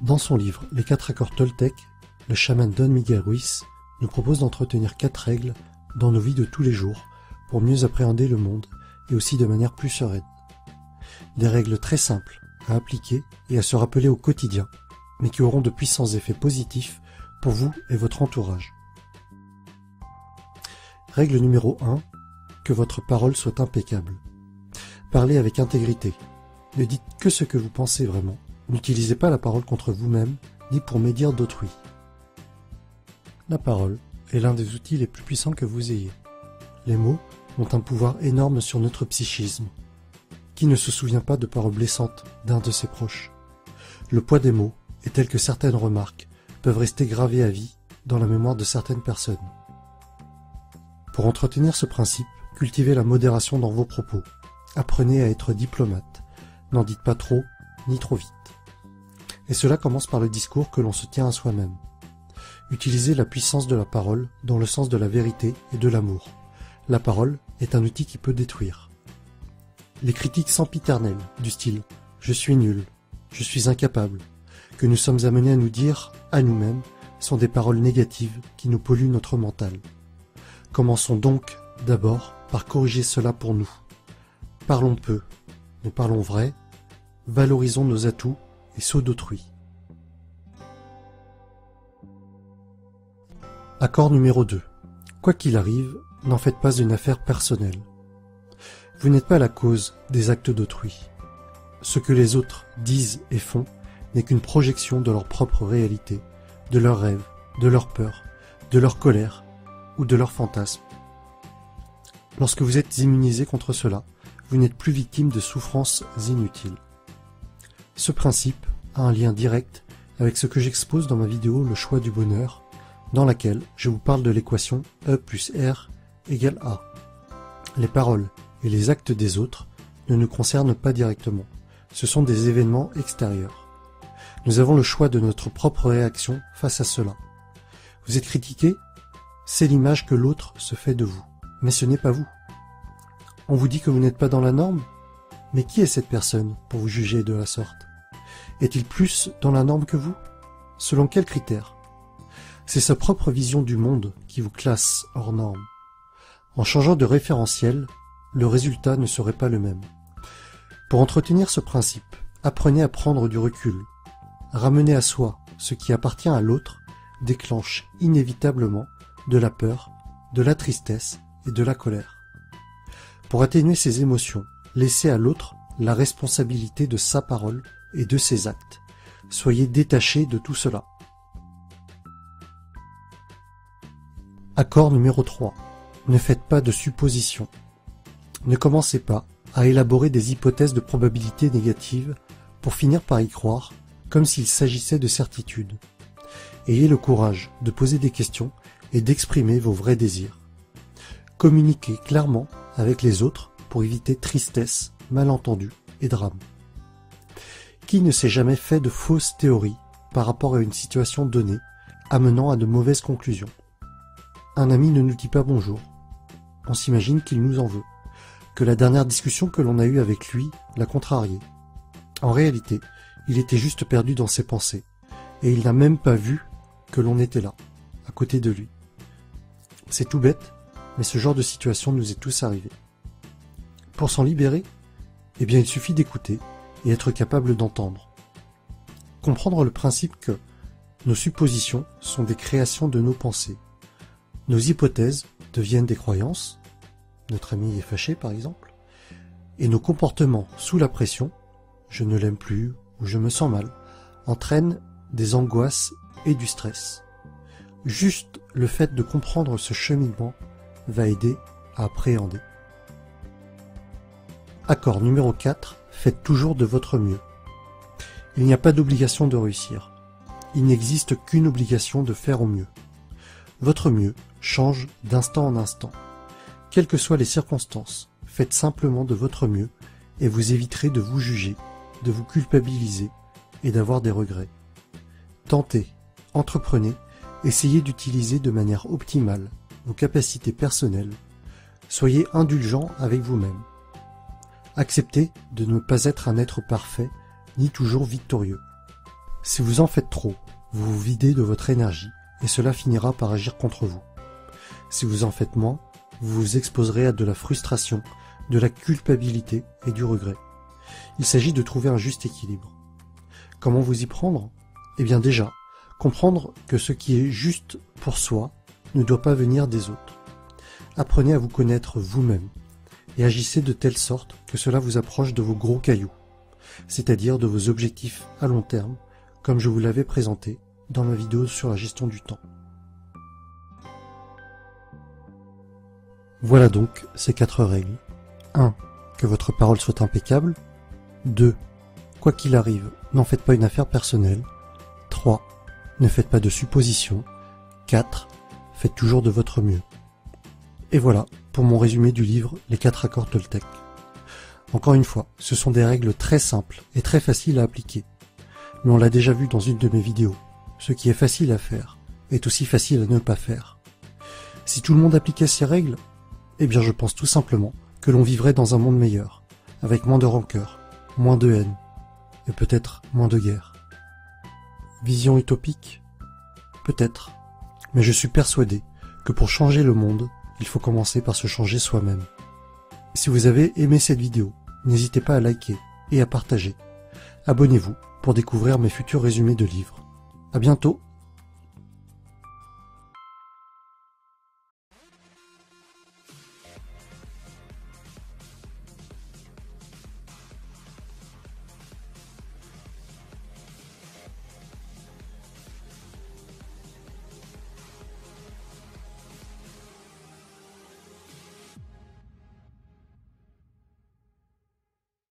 Dans son livre Les 4 accords Toltec, le chaman Don Miguel Ruiz nous propose d'entretenir 4 règles dans nos vies de tous les jours pour mieux appréhender le monde et aussi de manière plus sereine. Des règles très simples à appliquer et à se rappeler au quotidien, mais qui auront de puissants effets positifs pour vous et votre entourage. Règle numéro 1. Que votre parole soit impeccable. Parlez avec intégrité. Ne dites que ce que vous pensez vraiment. N'utilisez pas la parole contre vous-même, ni pour médire d'autrui. La parole est l'un des outils les plus puissants que vous ayez. Les mots ont un pouvoir énorme sur notre psychisme. Qui ne se souvient pas de paroles blessantes d'un de ses proches? Le poids des mots est tel que certaines remarques peuvent rester gravées à vie dans la mémoire de certaines personnes. Pour entretenir ce principe, cultivez la modération dans vos propos. Apprenez à être diplomate. N'en dites pas trop, ni trop vite. Et cela commence par le discours que l'on se tient à soi-même. Utilisez la puissance de la parole dans le sens de la vérité et de l'amour. La parole est un outil qui peut détruire. Les critiques sempiternelles, du style « je suis nul »,« je suis incapable », que nous sommes amenés à nous dire à nous-mêmes, sont des paroles négatives qui nous polluent notre mental. Commençons donc, d'abord, par corriger cela pour nous. Parlons peu, mais parlons vrai, valorisons nos atouts et ceux d'autrui. Accord numéro 2. Quoi qu'il arrive, n'en faites pas une affaire personnelle. Vous n'êtes pas la cause des actes d'autrui. Ce que les autres disent et font n'est qu'une projection de leur propre réalité, de leurs rêves, de leurs peurs, de leur colère ou de leurs fantasmes. Lorsque vous êtes immunisé contre cela, vous n'êtes plus victime de souffrances inutiles. Ce principe a un lien direct avec ce que j'expose dans ma vidéo Le choix du bonheur, dans laquelle je vous parle de l'équation E plus R égale A. Les paroles et les actes des autres ne nous concernent pas directement. Ce sont des événements extérieurs. Nous avons le choix de notre propre réaction face à cela. Vous êtes critiqué, c'est l'image que l'autre se fait de vous. Mais ce n'est pas vous. On vous dit que vous n'êtes pas dans la norme? Mais qui est cette personne pour vous juger de la sorte? Est-il plus dans la norme que vous? Selon quels critères? C'est sa propre vision du monde qui vous classe hors norme. En changeant de référentiel, le résultat ne serait pas le même. Pour entretenir ce principe, apprenez à prendre du recul. Ramener à soi ce qui appartient à l'autre déclenche inévitablement de la peur, de la tristesse et de la colère. Pour atténuer ces émotions, laissez à l'autre la responsabilité de sa parole et de ses actes. Soyez détachés de tout cela. Accord numéro 3. Ne faites pas de suppositions. Ne commencez pas à élaborer des hypothèses de probabilité négatives pour finir par y croire, comme s'il s'agissait de certitudes. Ayez le courage de poser des questions et d'exprimer vos vrais désirs. Communiquez clairement avec les autres pour éviter tristesse, malentendus et drames. Qui ne s'est jamais fait de fausses théories par rapport à une situation donnée, amenant à de mauvaises conclusions? Un ami ne nous dit pas bonjour. On s'imagine qu'il nous en veut, que la dernière discussion que l'on a eue avec lui l'a contrarié. En réalité, il était juste perdu dans ses pensées, et il n'a même pas vu que l'on était là, à côté de lui. C'est tout bête, mais ce genre de situation nous est tous arrivé. Pour s'en libérer, eh bien il suffit d'écouter et être capable d'entendre. Comprendre le principe que nos suppositions sont des créations de nos pensées. Nos hypothèses deviennent des croyances, notre ami est fâché par exemple, et nos comportements sous la pression, je ne l'aime plus ou je me sens mal, entraînent des angoisses et du stress. Juste le fait de comprendre ce cheminement va aider à appréhender. Accord numéro 4, faites toujours de votre mieux. Il n'y a pas d'obligation de réussir. Il n'existe qu'une obligation de faire au mieux. Votre mieux change d'instant en instant. Quelles que soient les circonstances, faites simplement de votre mieux et vous éviterez de vous juger, de vous culpabiliser et d'avoir des regrets. Tentez, entreprenez, essayez d'utiliser de manière optimale vos capacités personnelles. Soyez indulgent avec vous-même. Acceptez de ne pas être un être parfait ni toujours victorieux. Si vous en faites trop, vous vous videz de votre énergie et cela finira par agir contre vous. Si vous en faites moins, vous vous exposerez à de la frustration, de la culpabilité et du regret. Il s'agit de trouver un juste équilibre. Comment vous y prendre? Eh bien déjà, comprendre que ce qui est juste pour soi ne doit pas venir des autres. Apprenez à vous connaître vous-même et agissez de telle sorte que cela vous approche de vos gros cailloux, c'est-à-dire de vos objectifs à long terme, comme je vous l'avais présenté dans ma vidéo sur la gestion du temps. Voilà donc ces 4 règles. 1. Que votre parole soit impeccable. 2. Quoi qu'il arrive, n'en faites pas une affaire personnelle. 3. Ne faites pas de suppositions. 4. Faites toujours de votre mieux. Et voilà pour mon résumé du livre Les 4 accords Toltec. Encore une fois, ce sont des règles très simples et très faciles à appliquer. Mais on l'a déjà vu dans une de mes vidéos. Ce qui est facile à faire est aussi facile à ne pas faire. Si tout le monde appliquait ces règles, eh bien je pense tout simplement que l'on vivrait dans un monde meilleur, avec moins de rancœur, moins de haine, et peut-être moins de guerre. Vision utopique? Peut-être. Mais je suis persuadé que pour changer le monde, il faut commencer par se changer soi-même. Si vous avez aimé cette vidéo, n'hésitez pas à liker et à partager. Abonnez-vous pour découvrir mes futurs résumés de livres. À bientôt